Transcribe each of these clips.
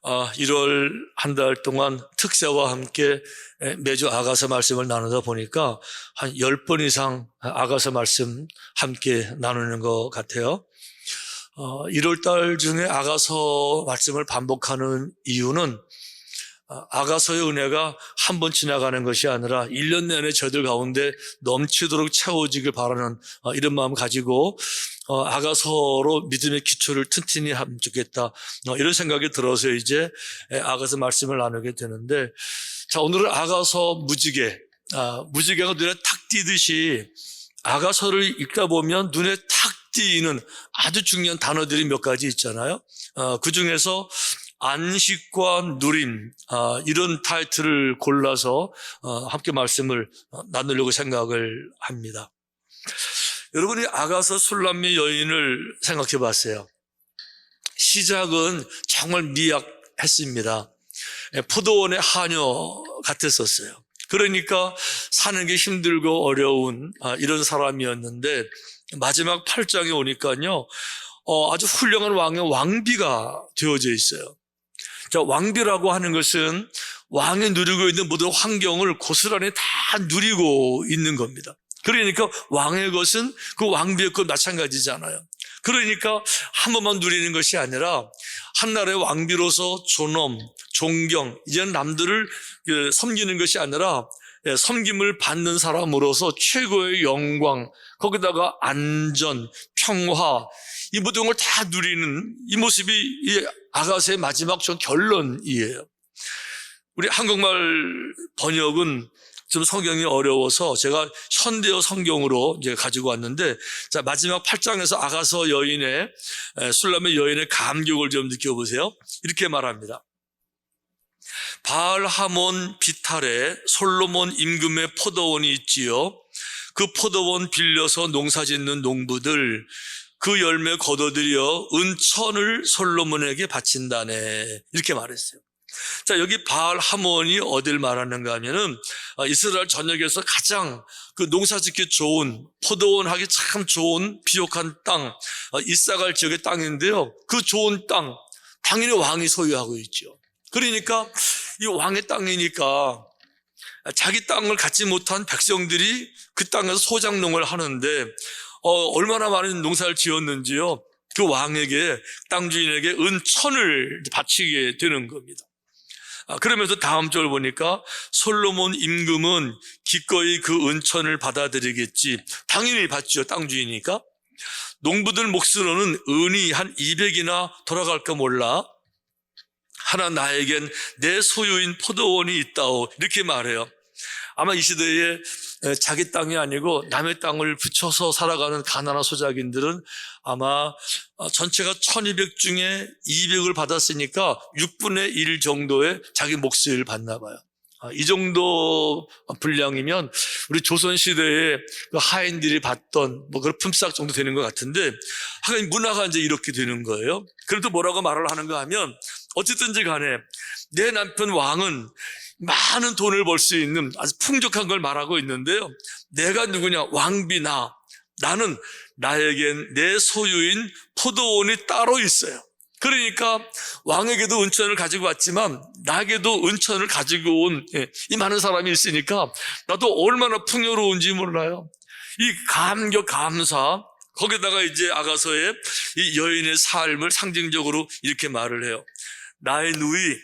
1월 한 달 동안 특세와 함께 매주 아가서 말씀을 나누다 보니까 한 10번 이상 아가서 말씀 함께 나누는 것 같아요. 1월 달 중에 아가서 말씀을 반복하는 이유는 아가서의 은혜가 한 번 지나가는 것이 아니라 1년 내내 저희들 가운데 넘치도록 채워지길 바라는 이런 마음을 가지고 아가서로 믿음의 기초를 튼튼히 하면 좋겠다, 이런 생각이 들어서 이제 아가서 말씀을 나누게 되는데, 자, 오늘은 아가서 무지개가 눈에 탁 띄듯이 아가서를 읽다 보면 눈에 탁 띄는 아주 중요한 단어들이 몇 가지 있잖아요. 그 중에서 안식과 누림, 이런 타이틀을 골라서 함께 말씀을 나누려고 생각을 합니다. 여러분이 아가서 술람미 여인을 생각해 봤어요. 시작은 정말 미약했습니다. 포도원의 하녀 같았었어요. 그러니까 사는 게 힘들고 어려운 이런 사람이었는데, 마지막 8장에 오니까요, 아주 훌륭한 왕의 왕비가 되어져 있어요. 자, 왕비라고 하는 것은 왕이 누리고 있는 모든 환경을 고스란히 다 누리고 있는 겁니다. 그러니까 왕의 것은 그 왕비의 것 마찬가지잖아요. 그러니까 한 번만 누리는 것이 아니라 한 나라의 왕비로서 존엄, 존경, 이제는 남들을 섬기는 것이 아니라 섬김을 받는 사람으로서 최고의 영광, 거기다가 안전, 평화, 이 모든 걸 다 누리는 이 모습이 이 아가서의 마지막 결론이에요. 우리 한국말 번역은 좀 성경이 어려워서 제가 현대어 성경으로 이제 가지고 왔는데, 자, 마지막 8장에서 아가서 여인의, 술람의 여인의 감격을 좀 느껴보세요. 이렇게 말합니다. 바알 하몬 비탈에 솔로몬 임금의 포도원이 있지요. 그 포도원 빌려서 농사 짓는 농부들, 그 열매 거둬들여 은천을 솔로몬에게 바친다네, 이렇게 말했어요. 자, 여기 바알 하몬이 어딜 말하는가 하면은 이스라엘 전역에서 가장 그 농사 짓기 좋은, 포도원 하기 참 좋은 비옥한 땅, 이사갈 지역의 땅인데요, 그 좋은 땅 당연히 왕이 소유하고 있죠. 그러니까 이 왕의 땅이니까 자기 땅을 갖지 못한 백성들이 그 땅에서 소작농을 하는데, 얼마나 많은 농사를 지었는지요, 그 왕에게, 땅 주인에게 은천을 바치게 되는 겁니다. 그러면서 다음 절 보니까 솔로몬 임금은 기꺼이 그 은천을 받아들이겠지. 당연히 받죠, 땅 주인이니까. 농부들 몫으로는 은이 한 200이나 돌아갈까 몰라. 하나 나에겐 내 소유인 포도원이 있다오, 이렇게 말해요. 아마 이 시대에 자기 땅이 아니고 남의 땅을 붙여서 살아가는 가난한 소작인들은 아마 전체가 1200 중에 200을 받았으니까 6분의 1 정도의 자기 몫을 받나 봐요. 이 정도 분량이면 우리 조선시대에 그 하인들이 받던 그런 품삯 정도 되는 것 같은데, 하긴 문화가 이제 이렇게 되는 거예요. 그래도 뭐라고 말을 하는가 하면, 어쨌든지 간에 내 남편 왕은 많은 돈을 벌 수 있는 아주 풍족한 걸 말하고 있는데요, 내가 누구냐, 왕비나 나는, 나에겐 내 소유인 포도원이 따로 있어요. 그러니까 왕에게도 은천을 가지고 왔지만 나에게도 은천을 가지고 온 이 많은 사람이 있으니까 나도 얼마나 풍요로운지 몰라요. 이 감격, 감사, 거기다가 이제 아가서의 이 여인의 삶을 상징적으로 이렇게 말을 해요. 나의 누이,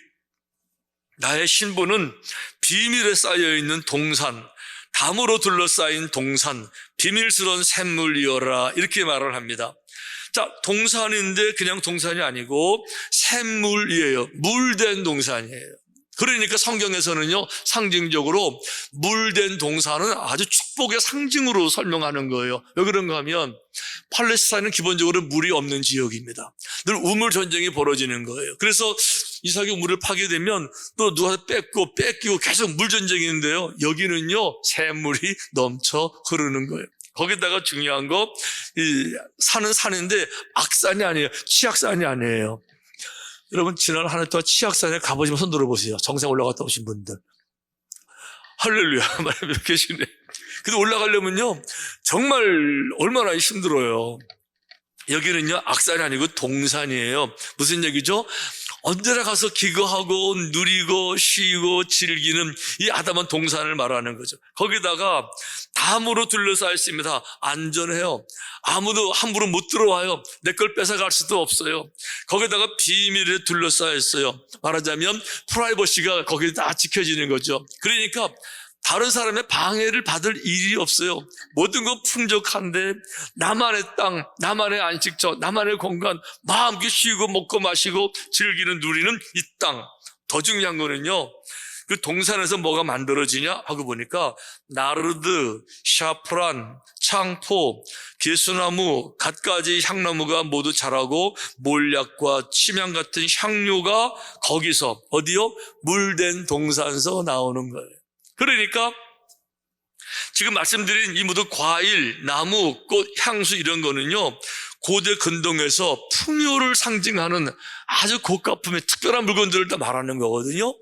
나의 신부는 비밀에 쌓여있는 동산, 담으로 둘러싸인 동산, 비밀스러운 샘물이여라, 이렇게 말을 합니다. 자, 동산인데 그냥 동산이 아니고 샘물이에요. 물된 동산이에요. 그러니까 성경에서는요, 상징적으로 물된 동산은 아주 축복의 상징으로 설명하는 거예요. 왜 그런가 하면 팔레스타인은 기본적으로 물이 없는 지역입니다. 늘 우물 전쟁이 벌어지는 거예요. 그래서 이삭이 우물을 파게 되면 또 누가 뺏기고 계속 물 전쟁인데요, 여기는요 샘물이 넘쳐 흐르는 거예요. 거기다가 중요한 거, 이 산은 산인데 악산이 아니에요. 치악산이 아니에요. 여러분, 지난 한 해 동안 치악산에 가보시면 손 들어보세요. 정상 올라갔다 오신 분들. 할렐루야, 말하면 계시네. 근데 올라가려면요 정말 얼마나 힘들어요. 여기는요 악산이 아니고 동산이에요. 무슨 얘기죠? 언제나 가서 기거하고 누리고 쉬고 즐기는 이 아담한 동산을 말하는 거죠. 거기다가 담으로 둘러싸여 있습니다. 안전해요. 아무도 함부로 못 들어와요. 내 걸 뺏어갈 수도 없어요. 거기다가 비밀에 둘러싸여 있어요. 말하자면 프라이버시가 거기에 다 지켜지는 거죠. 그러니까 다른 사람의 방해를 받을 일이 없어요. 모든 건 풍족한데 나만의 땅, 나만의 안식처, 나만의 공간, 마음껏 쉬고 먹고 마시고 즐기는 누리는 이 땅. 더 중요한 거는요, 그 동산에서 뭐가 만들어지냐 하고 보니까 나르드, 샤프란, 창포, 개수나무, 갖가지 향나무가 모두 자라고 몰약과 침향 같은 향료가 거기서 어디요? 물된 동산에서 나오는 거예요. 그러니까 지금 말씀드린 이 모든 과일, 나무, 꽃, 향수 이런 거는요, 고대 근동에서 풍요를 상징하는 아주 고가품의 특별한 물건들을 다 말하는 거거든요.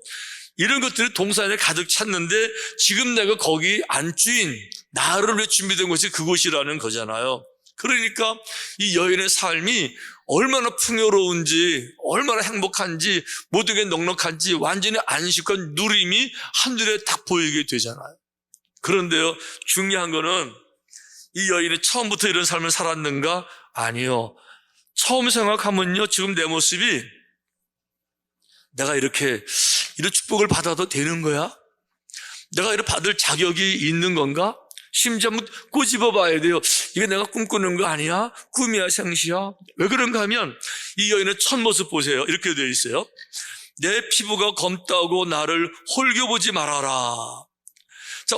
이런 것들이 동산에 가득 찼는데 지금 내가 거기 안주인 나를 위해 준비된 곳이 그곳이라는 거잖아요. 그러니까 이 여인의 삶이 얼마나 풍요로운지, 얼마나 행복한지, 모든 게 넉넉한지 완전히 안식과 누림이 한눈에 딱 보이게 되잖아요. 그런데요, 중요한 거는 이 여인이 처음부터 이런 삶을 살았는가? 아니요. 처음 생각하면요, 지금 내 모습이 내가 이런 축복을 받아도 되는 거야? 내가 이렇게 받을 자격이 있는 건가? 심지어 한번 꼬집어 봐야 돼요. 이게 내가 꿈꾸는 거 아니야? 꿈이야, 생시야? 왜 그런가 하면 이 여인의 첫 모습 보세요. 이렇게 되어 있어요. 내 피부가 검다고 나를 홀겨보지 말아라. 자,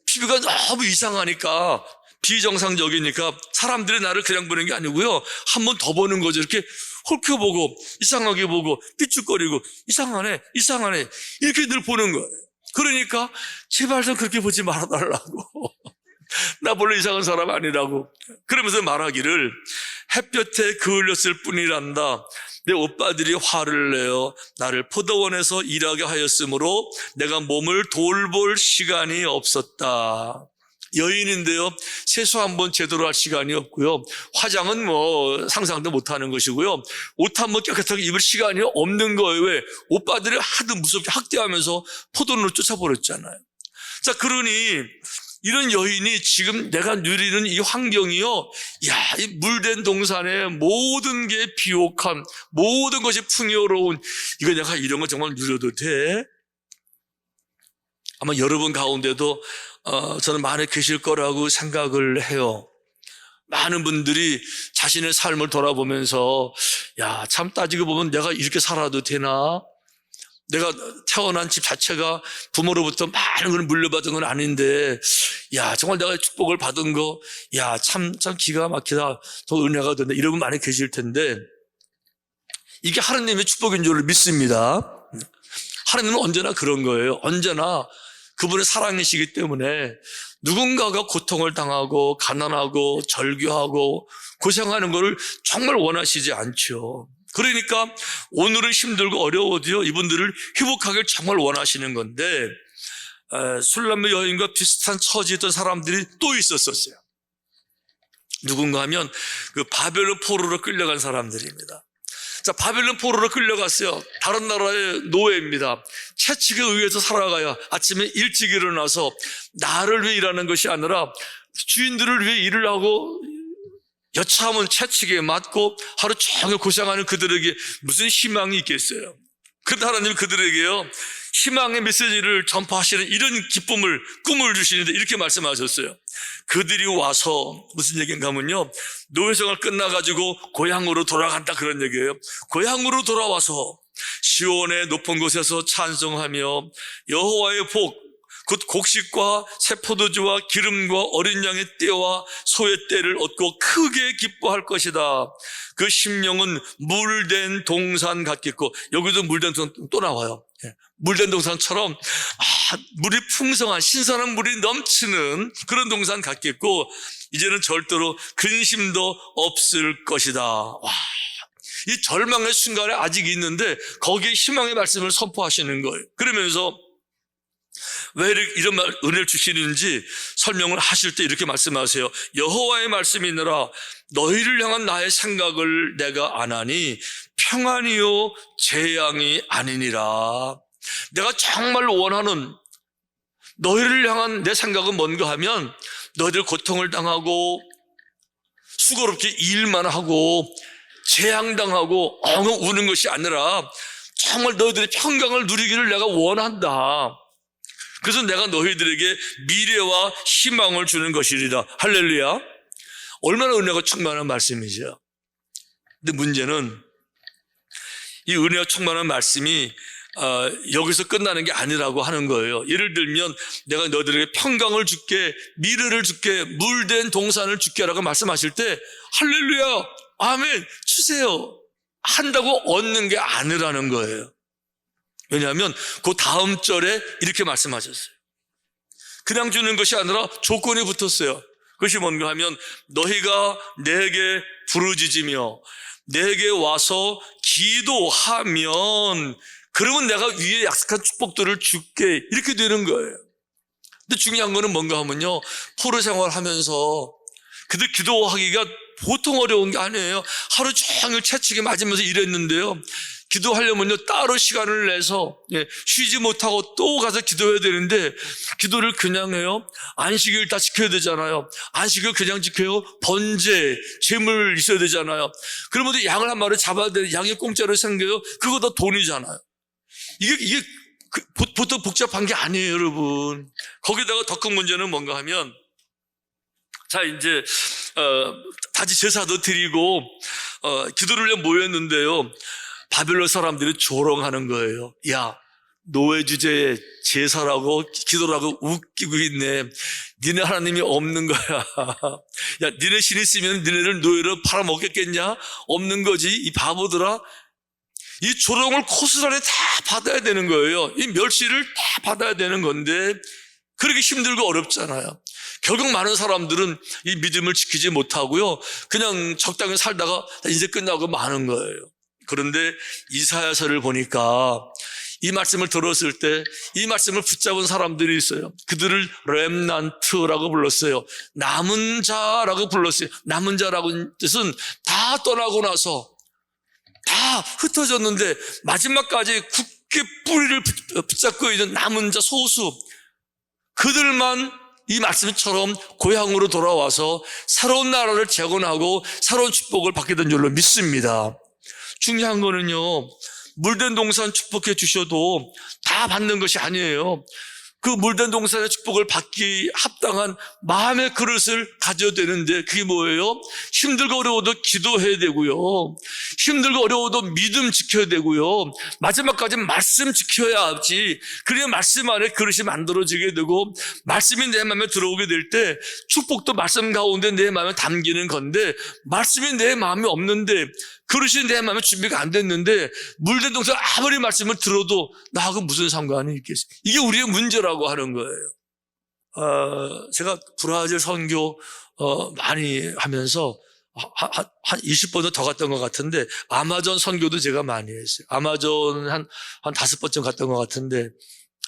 피부가 너무 이상하니까, 비정상적이니까 사람들이 나를 그냥 보는 게 아니고요, 한 번 더 보는 거죠. 이렇게 홀켜보고 이상하게 보고 삐죽거리고 이상하네 이렇게 늘 보는 거예요. 그러니까 제발 좀 그렇게 보지 말아달라고. 나 원래 이상한 사람 아니라고. 그러면서 말하기를 햇볕에 그을렸을 뿐이란다. 내 오빠들이 화를 내어 나를 포도원에서 일하게 하였으므로 내가 몸을 돌볼 시간이 없었다. 여인인데요, 세수 한번 제대로 할 시간이 없고요, 화장은 뭐 상상도 못하는 것이고요, 옷 한번 깨끗하게 입을 시간이 없는 거예요. 왜? 오빠들이 하도 무섭게 학대하면서 포도원으로 쫓아버렸잖아요. 자, 그러니 이런 여인이 지금 내가 누리는 이 환경이요, 이 물된 동산에 모든 게 비옥한, 모든 것이 풍요로운, 이거 내가 이런 거 정말 누려도 돼? 아마 여러분 가운데도 저는 많이 계실 거라고 생각을 해요. 많은 분들이 자신의 삶을 돌아보면서 참 따지고 보면 내가 이렇게 살아도 되나? 내가 태어난 집 자체가 부모로부터 많은 걸 물려받은 건 아닌데 정말 내가 축복을 받은 거 참 기가 막히다, 더 은혜가 된다, 이런 분 많이 계실 텐데, 이게 하나님의 축복인 줄 믿습니다. 하나님은 언제나 그런 거예요. 언제나 그분의 사랑이시기 때문에 누군가가 고통을 당하고 가난하고 절규하고 고생하는 것을 정말 원하시지 않죠. 그러니까 오늘은 힘들고 어려워도요, 이분들을 회복하길 정말 원하시는 건데, 술람의 여인과 비슷한 처지였던 사람들이 또 있었어요. 누군가 하면 그 바벨론 포로로 끌려간 사람들입니다. 자, 바벨론 포로로 끌려갔어요. 다른 나라의 노예입니다. 채찍에 의해서 살아가야 아침에 일찍 일어나서 나를 위해 일하는 것이 아니라 주인들을 위해 일을 하고, 여차하면 채찍에 맞고 하루 종일 고생하는 그들에게 무슨 희망이 있겠어요? 그런데 하나님이 그들에게요, 희망의 메시지를 전파하시는 이런 기쁨을, 꿈을 주시는데 이렇게 말씀하셨어요. 그들이 와서, 무슨 얘기인가 하면요, 노예생활 끝나가지고 고향으로 돌아간다, 그런 얘기예요. 고향으로 돌아와서 시온의 높은 곳에서 찬송하며 여호와의 복, 곧 곡식과 새 포도주와 기름과 어린 양의 떼와 소의 떼를 얻고 크게 기뻐할 것이다. 그 심령은 물된 동산 같겠고, 여기도 물된 동산 또 나와요. 물된 동산처럼 물이 풍성한 신선한 물이 넘치는 그런 동산 같겠고, 이제는 절대로 근심도 없을 것이다. 이 절망의 순간에 아직 있는데 거기에 희망의 말씀을 선포하시는 거예요. 그러면서 왜 이런 은혜를 주시는지 설명을 하실 때 이렇게 말씀하세요. 여호와의 말씀이니라. 너희를 향한 나의 생각을 내가 아나니 평안이요 재앙이 아니니라. 내가 정말 원하는 너희를 향한 내 생각은 뭔가 하면 너희들 고통을 당하고 수고롭게 일만 하고 재앙당하고 엉엉 우는 것이 아니라 정말 너희들의 평강을 누리기를 내가 원한다. 그래서 내가 너희들에게 미래와 희망을 주는 것이리라. 할렐루야. 얼마나 은혜가 충만한 말씀이죠. 근데 문제는 이 은혜가 충만한 말씀이 여기서 끝나는 게 아니라고 하는 거예요. 예를 들면 내가 너희들에게 평강을 줄게, 미래를 줄게, 물된 동산을 줄게 라고 말씀하실 때 할렐루야, 아멘, 주세요 한다고 얻는 게 아니라는 거예요. 왜냐하면 그 다음 절에 이렇게 말씀하셨어요. 그냥 주는 것이 아니라 조건이 붙었어요. 그것이 뭔가 하면 너희가 내게 부르짖으며 내게 와서 기도하면 그러면 내가 위에 약속한 축복들을 줄게, 이렇게 되는 거예요. 근데 중요한 거는 뭔가 하면요, 포로 생활하면서 그들 기도하기가 보통 어려운 게 아니에요. 하루 종일 채찍에 맞으면서 일했는데요, 기도하려면요 따로 시간을 내서 쉬지 못하고 또 가서 기도해야 되는데 기도를 그냥 해요? 안식일 다 지켜야 되잖아요. 안식일 그냥 지켜요? 번제, 제물 있어야 되잖아요. 그러면 양을 한 마리 잡아야 되는 양이 공짜로 생겨요? 그거 다 돈이잖아요. 이게 보통 복잡한 게 아니에요, 여러분. 거기다가 더 큰 문제는 뭔가 하면, 자, 이제 다시 제사도 드리고 기도를 위해 모였는데요, 바벨론 사람들이 조롱하는 거예요. 야, 노예 주제에 제사라고 기도라고 웃기고 있네. 니네 하나님이 없는 거야. 야, 니네 신 있으면 니네를 노예로 팔아먹겠겠냐? 없는 거지, 이 바보들아. 이 조롱을 고스란히 다 받아야 되는 거예요. 이 멸시를 다 받아야 되는 건데 그렇게 힘들고 어렵잖아요. 결국 많은 사람들은 이 믿음을 지키지 못하고요, 그냥 적당히 살다가 이제 끝나고 마는 거예요. 그런데 이사야서를 보니까 이 말씀을 들었을 때 이 말씀을 붙잡은 사람들이 있어요. 그들을 렘난트라고 불렀어요. 남은 자라고 불렀어요. 남은 자라고 뜻은 다 떠나고 나서 다 흩어졌는데 마지막까지 굳게 뿌리를 붙잡고 있는 남은 자 소수, 그들만 이 말씀처럼 고향으로 돌아와서 새로운 나라를 재건하고 새로운 축복을 받게 된 줄로 믿습니다. 중요한 거는요, 물된 동산 축복해 주셔도 다 받는 것이 아니에요. 그 물된 동산의 축복을 받기 합당한 마음의 그릇을 가져야 되는데 그게 뭐예요? 힘들고 어려워도 기도해야 되고요, 힘들고 어려워도 믿음 지켜야 되고요, 마지막까지 말씀 지켜야 하지. 그래야 말씀 안에 그릇이 만들어지게 되고 말씀이 내 마음에 들어오게 될 때 축복도 말씀 가운데 내 마음에 담기는 건데, 말씀이 내 마음에 없는데 그릇이 내 마음에 준비가 안 됐는데 물된 동산 아무리 말씀을 들어도 나하고 무슨 상관이 있겠어요? 이게 우리의 문제라고 하는 거예요. 제가 브라질 선교 많이 하면서 한 20번도 더 갔던 것 같은데, 아마존 선교도 제가 많이 했어요. 아마존 한 5번쯤 갔던 것 같은데,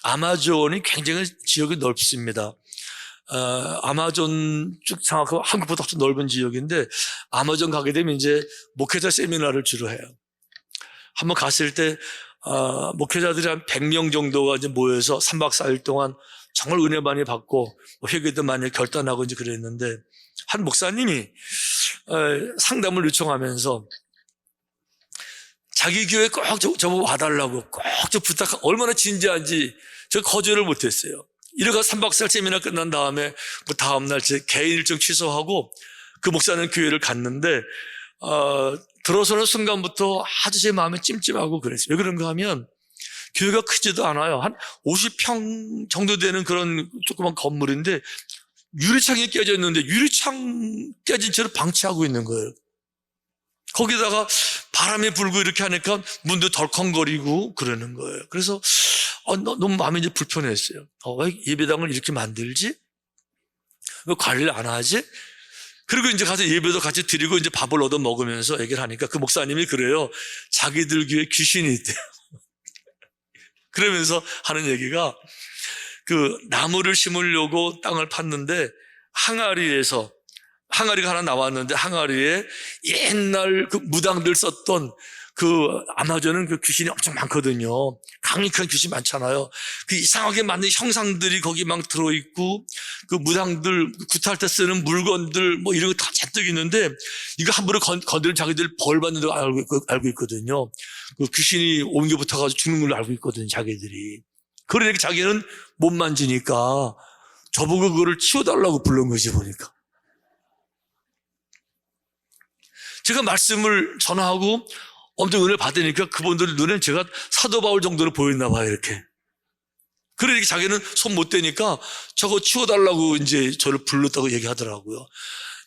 아마존이 굉장히 지역이 넓습니다. 아마존 쭉 생각하면 한국보다 더 넓은 지역인데, 아마존 가게 되면 이제 목회자 세미나를 주로 해요. 한번 갔을 때 목회자들이 한 100명 정도가 이제 모여서 3박 4일 동안 정말 은혜 많이 받고 회개도 많이 결단하고 이제 그랬는데, 한 목사님이 상담을 요청하면서 자기 교회 꼭 저보고 와달라고 꼭 저 부탁, 얼마나 진지한지 저 거절을 못했어요. 이래가 3박 4일 세미나 끝난 다음에 그 다음날 제 개인 일정 취소하고 그 목사님 교회를 갔는데, 들어서는 순간부터 아주 제 마음이 찜찜하고 그랬어요. 왜 그런가 하면 교회가 크지도 않아요. 한 50평 정도 되는 그런 조그만 건물인데 유리창이 깨져 있는데 유리창 깨진 채로 방치하고 있는 거예요. 거기다가 바람이 불고 이렇게 하니까 문도 덜컹거리고 그러는 거예요. 그래서 너무 마음이 이제 불편했어요. 왜 예배당을 이렇게 만들지? 왜 관리를 안 하지? 그리고 이제 가서 예배도 같이 드리고 이제 밥을 얻어 먹으면서 얘기를 하니까 그 목사님이 그래요. 자기들 교회에 귀신이 있대요. 그러면서 하는 얘기가, 그 나무를 심으려고 땅을 팠는데 항아리가 하나 나왔는데 항아리에 옛날 그 무당들 썼던 아마존은 그 귀신이 엄청 많거든요. 강력한 귀신 많잖아요. 그 이상하게 만든 형상들이 거기 막 들어있고, 그 무당들 구타할 때 쓰는 물건들 뭐 이런 거 다 잔뜩 있는데, 이거 함부로 건드리면 자기들 벌 받는 걸 알고 있거든요. 그 귀신이 옮겨 붙어가지고 죽는 걸로 알고 있거든요, 자기들이. 그러니까 자기는 못 만지니까 저보고 그거를 치워달라고 부른 거지, 보니까. 제가 말씀을 전하고 엄청 은혜를 받으니까 그분들 눈엔 제가 사도 바울 정도로 보였나 봐요, 이렇게. 그러니까 자기는 손 못 대니까 저거 치워달라고 이제 저를 불렀다고 얘기하더라고요.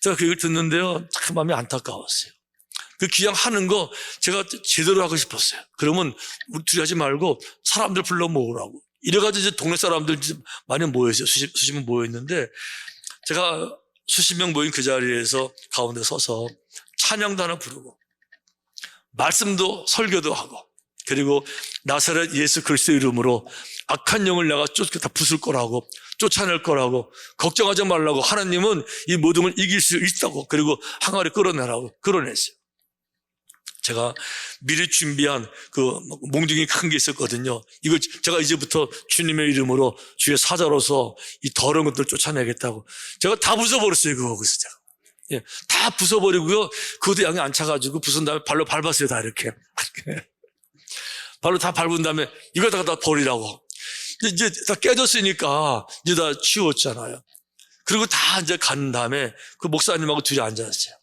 제가 그 얘기를 듣는데요, 참 마음이 안타까웠어요. 그 귀양 하는 거 제가 제대로 하고 싶었어요. 그러면 우리 둘이 하지 말고 사람들 불러 모으라고. 이래가지고 이제 동네 사람들 많이 모였어요. 수십 명 모였는데, 제가 수십 명 모인 그 자리에서 가운데 서서 찬양도 하나 부르고, 말씀도 설교도 하고, 그리고 나사렛 예수 그리스도 이름으로 악한 영을 내가 다 부술 거라고, 쫓아낼 거라고, 걱정하지 말라고, 하나님은 이 모든 걸 이길 수 있다고, 그리고 항아리 끌어내라고 끌어냈어요. 제가 미리 준비한 그 몽둥이 큰 게 있었거든요. 이거 제가 이제부터 주님의 이름으로 주의 사자로서 이 더러운 것들 쫓아내겠다고. 제가 다 부숴버렸어요, 거기서 제가. 예, 다 부숴버리고요. 그것도 양이 안 차가지고 부순 다음에 발로 밟았어요, 다 이렇게. 발로 다 밟은 다음에 이거다가 다 버리라고. 이제 다 깨졌으니까 이제 다 치웠잖아요. 그리고 다 이제 간 다음에 그 목사님하고 둘이 앉았어요.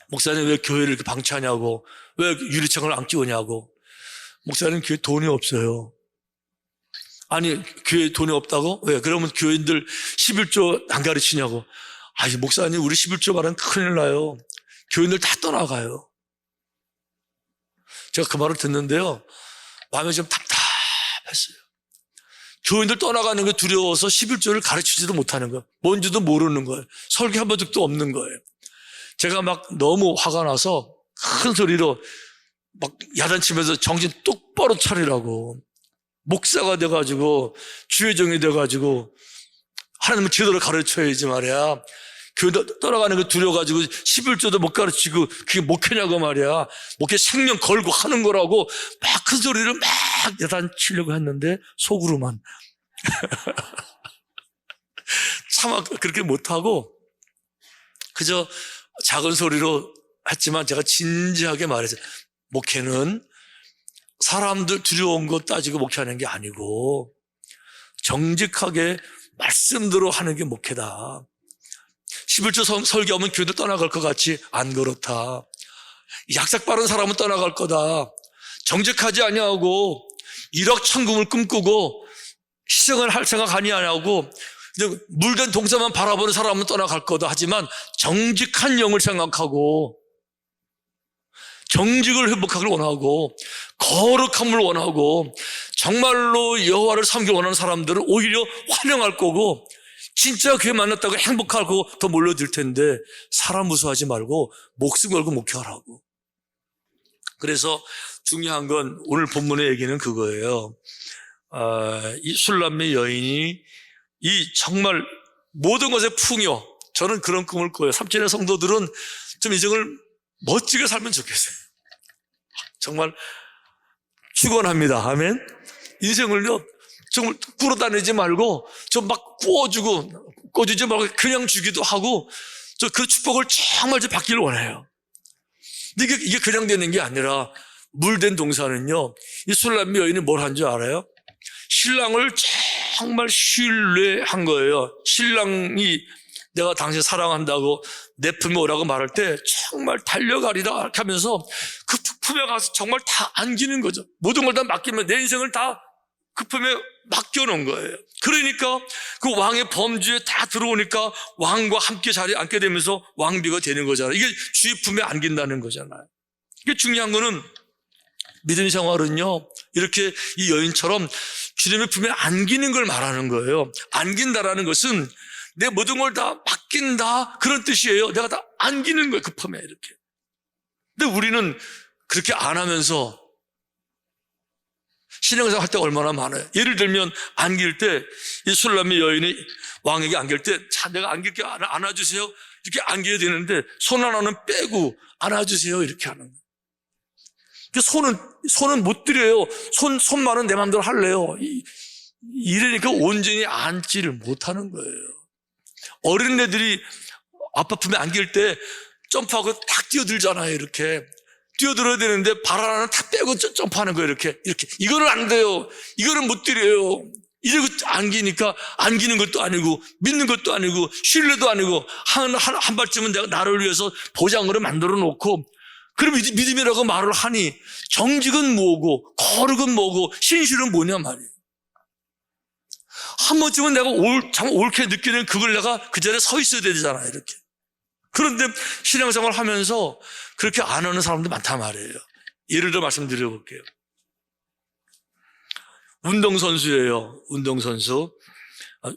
목사님 왜 교회를 이렇게 방치하냐고, 왜 유리창을 안 끼우냐고. 목사님 교회 돈이 없어요. 아니, 교회 돈이 없다고? 왜? 그러면 교인들 11조 안 가르치냐고. 아니, 목사님 우리 11조 말하면 큰일 나요. 교인들 다 떠나가요. 제가 그 말을 듣는데요, 마음이 좀 답답했어요. 교인들 떠나가는 게 두려워서 11조를 가르치지도 못하는 거예요. 뭔지도 모르는 거예요. 설교한 적도 없는 거예요. 제가 막 너무 화가 나서 큰 소리로 막 야단치면서 정신 똑바로 차리라고, 목사가 돼가지고 주의 종이 돼가지고 하나님은 제대로 가르쳐야지 말이야. 교회 떠나가는 거 두려워가지고 11조도 못 가르치고 그게 목회냐고 말이야. 목회 생명 걸고 하는 거라고 막 큰 소리를 막 야단치려고 했는데 속으로만 차마 그렇게 못하고 그저 작은 소리로 했지만 제가 진지하게 말했어요. 목회는 사람들 두려운 거 따지고 목회하는 게 아니고 정직하게 말씀대로 하는 게 목회다. 11조 설교하면 교회도 떠나갈 것 같이 안 그렇다. 약삭 빠른 사람은 떠나갈 거다. 정직하지 아니하고 1억 천금을 꿈꾸고 희생을 할 생각 아니하고 물된 동사만 바라보는 사람은 떠나갈 거다. 하지만 정직한 영을 생각하고 정직을 회복하길 원하고 거룩함을 원하고 정말로 여호와를 섬기길 원하는 사람들은 오히려 환영할 거고, 진짜 교회 만났다고 행복하고 더 몰려들 텐데 사람 무서워하지 말고 목숨 걸고 목회하라고. 그래서 중요한 건 오늘 본문의 얘기는 그거예요. 이 술람미 여인이 이 정말 모든 것의 풍요, 저는 그런 꿈을 꿔요. 삼천의 성도들은 좀 인생을 멋지게 살면 좋겠어요. 정말 축원합니다. 아멘. 인생을요 정말 꾸러다니지 말고 좀 막 꾸어주지 말고 그냥 주기도 하고, 저 그 축복을 정말 받기를 원해요. 근데 이게 그냥 되는 게 아니라 물된 동사는요, 이 술람미 여인이 뭘 한 줄 알아요? 신랑을 정말 신뢰한 거예요. 신랑이 내가 당신 사랑한다고 내 품에 오라고 말할 때 정말 달려가리라 하면서 그 품에 가서 정말 다 안기는 거죠. 모든 걸 다 맡기면 내 인생을 다 그 품에 맡겨놓은 거예요. 그러니까 그 왕의 범주에 다 들어오니까 왕과 함께 자리에 앉게 되면서 왕비가 되는 거잖아요. 이게 주의 품에 안긴다는 거잖아요. 이게 중요한 거는 믿음 생활은요, 이렇게 이 여인처럼 주님의 품에 안기는 걸 말하는 거예요. 안긴다라는 것은 내 모든 걸 다 맡긴다, 그런 뜻이에요. 내가 다 안기는 거예요, 그 품에 이렇게. 근데 우리는 그렇게 안 하면서 신앙생활 할 때 얼마나 많아요. 예를 들면 안길 때, 이 술람미 여인이 왕에게 안길 때, 자, 내가 안길게, 안아주세요, 이렇게 안겨야 되는데 손 하나는 빼고 안아주세요 이렇게 하는 거예요. 손은 못 드려요. 손만은 내 마음대로 할래요. 이러니까 온전히 앉지를 못하는 거예요. 어린애들이 아빠 품에 안길 때 점프하고 탁 뛰어들잖아요. 이렇게 뛰어들어야 되는데 발 하나는 탁 빼고 점프하는 거예요. 이렇게 이거는 안 돼요. 이거는 못 드려요. 이러고 안기니까 안기는 것도 아니고 믿는 것도 아니고 신뢰도 아니고 한 발쯤은 내가 나를 위해서 보장으로 만들어 놓고 그럼 믿음이라고 말을 하니 정직은 뭐고 거룩은 뭐고 신실은 뭐냐 말이에요. 한 번쯤은 내가 참 옳게 느끼는 그걸 내가 그 자리에 서 있어야 되잖아요. 이렇게. 그런데 신앙생활을 하면서 그렇게 안 하는 사람도 많단 말이에요. 예를 들어 말씀드려볼게요. 운동선수예요. 운동선수.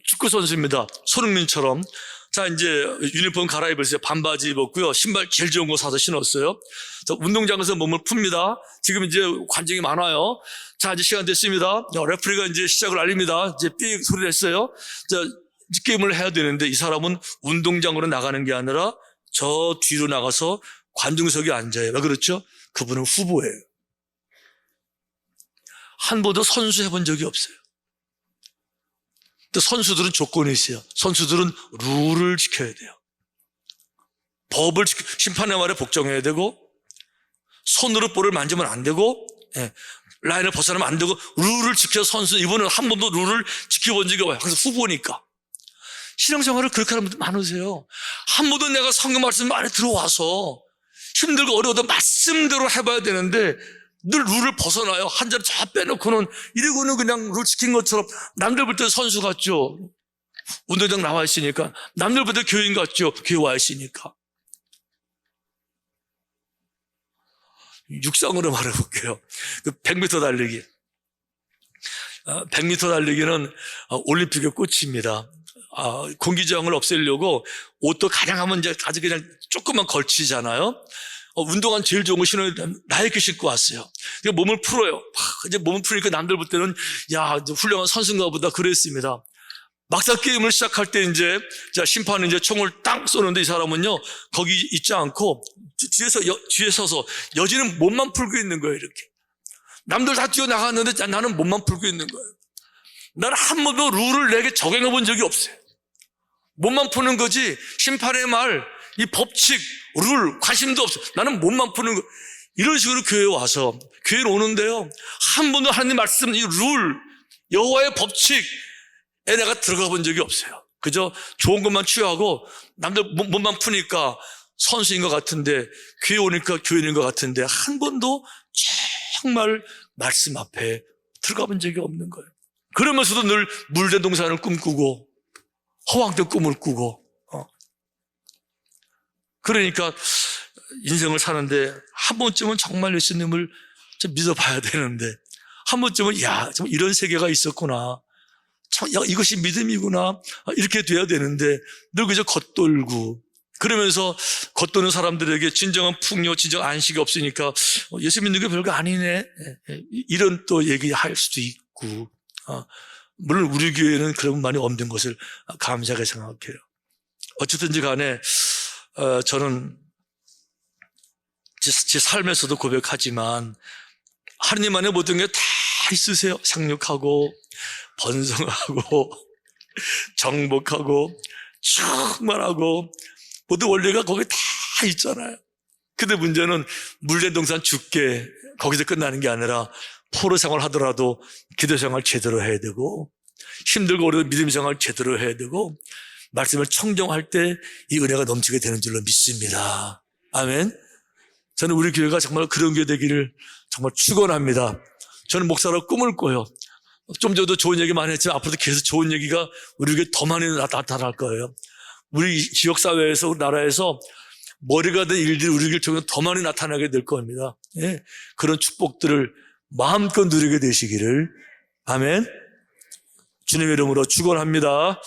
축구선수입니다. 손흥민처럼. 자, 이제 유니폼 갈아입으세요. 반바지 입었고요. 신발 제일 좋은 거 사서 신었어요. 자, 운동장에서 몸을 풉니다. 지금 이제 관중이 많아요. 자, 이제 시간 됐습니다. 레프리가 이제 시작을 알립니다. 이제 삑 소리를 했어요. 자, 게임을 해야 되는데 이 사람은 운동장으로 나가는 게 아니라 저 뒤로 나가서 관중석에 앉아요. 왜 그렇죠? 그분은 후보예요. 한 번도 선수 해본 적이 없어요. 근데 선수들은 조건이 있어요. 선수들은 룰을 지켜야 돼요. 법을 심판의 말에 복종해야 되고 손으로 볼을 만지면 안 되고 라인을 벗어나면 안 되고 룰을 지켜 선수 이분은 한 번도 룰을 지켜본 적이 없어요. 그래서 후보니까. 신앙생활을 그렇게 하는 분들 많으세요. 한 번도 내가 성경 말씀 안에 들어와서 힘들고 어려워도 말씀대로 해봐야 되는데 늘 룰을 벗어나요. 한 자리 쫙 빼놓고는 이러고는 그냥 룰 지킨 것처럼 남들 볼 때 선수 같죠. 운동장 나와 있으니까. 남들 볼 때 교인 같죠. 교회 와 있으니까. 육상으로 말해볼게요. 100m 달리기. 100m 달리기는 올림픽의 꽃입니다. 공기저항을 없애려고 옷도 가장 하면 이제 아주 그냥 조금만 걸치잖아요. 운동화 제일 좋은 거 신어야 나이키 신고 왔어요. 몸을 풀어요. 이제 몸을 풀니까 남들 볼 때는 야, 훌륭한 선수인가 보다 그랬습니다. 막상 게임을 시작할 때 이제 심판은 이제 총을 땅 쏘는데 이 사람은요, 거기 있지 않고 뒤에 서서 여지는 몸만 풀고 있는 거예요, 이렇게. 남들 다 뛰어나갔는데 나는 몸만 풀고 있는 거예요. 나는 한 번도 룰을 내게 적용해 본 적이 없어요. 몸만 푸는 거지 심판의 말, 이 법칙, 룰, 관심도 없어요. 나는 몸만 푸는 거. 이런 식으로 교회에 와서 교회에 오는데요, 한 번도 하나님 말씀, 이 룰, 여호와의 법칙에 내가 들어가 본 적이 없어요. 그저 좋은 것만 취하고 남들 몸만 푸니까 선수인 것 같은데 교회 오니까 교인인 것 같은데 한 번도 정말 말씀 앞에 들어가 본 적이 없는 거예요. 그러면서도 늘 물된 동산을 꿈꾸고 허황된 꿈을 꾸고 그러니까 인생을 사는데 한 번쯤은 정말 예수님을 좀 믿어봐야 되는데 한 번쯤은 좀 이런 세계가 있었구나, 참 이것이 믿음이구나, 이렇게 돼야 되는데 늘 그저 겉돌고 그러면서 겉도는 사람들에게 진정한 풍요, 진정한 안식이 없으니까 예수 믿는 게 별거 아니네, 이런 또 얘기할 수도 있고, 물론 우리 교회는 그런 말이 없는 것을 감사하게 생각해요. 어쨌든지 간에 저는 제 삶에서도 고백하지만 하느님 안에 모든 게 다 있으세요. 상륙하고 번성하고 정복하고 충만하고 모든 원리가 거기 다 있잖아요. 근데 문제는 물된 동산 죽게 거기서 끝나는 게 아니라 포로 생활 하더라도 기도 생활 제대로 해야 되고 힘들고 어려운 믿음 생활 제대로 해야 되고 말씀을 청정할 때 이 은혜가 넘치게 되는 줄로 믿습니다. 아멘. 저는 우리 교회가 정말 그런 교회 되기를 정말 축원합니다. 저는 목사로 꿈을 꿔요. 좀 전에도 좋은 얘기 많이 했지만 앞으로도 계속 좋은 얘기가 우리에게 더 많이 나타날 거예요. 우리 지역사회에서 우리 나라에서 머리가 된 일들이 우리에게 더 많이 나타나게 될 겁니다. 그런 축복들을 마음껏 누리게 되시기를. 아멘. 주님의 이름으로 축원합니다.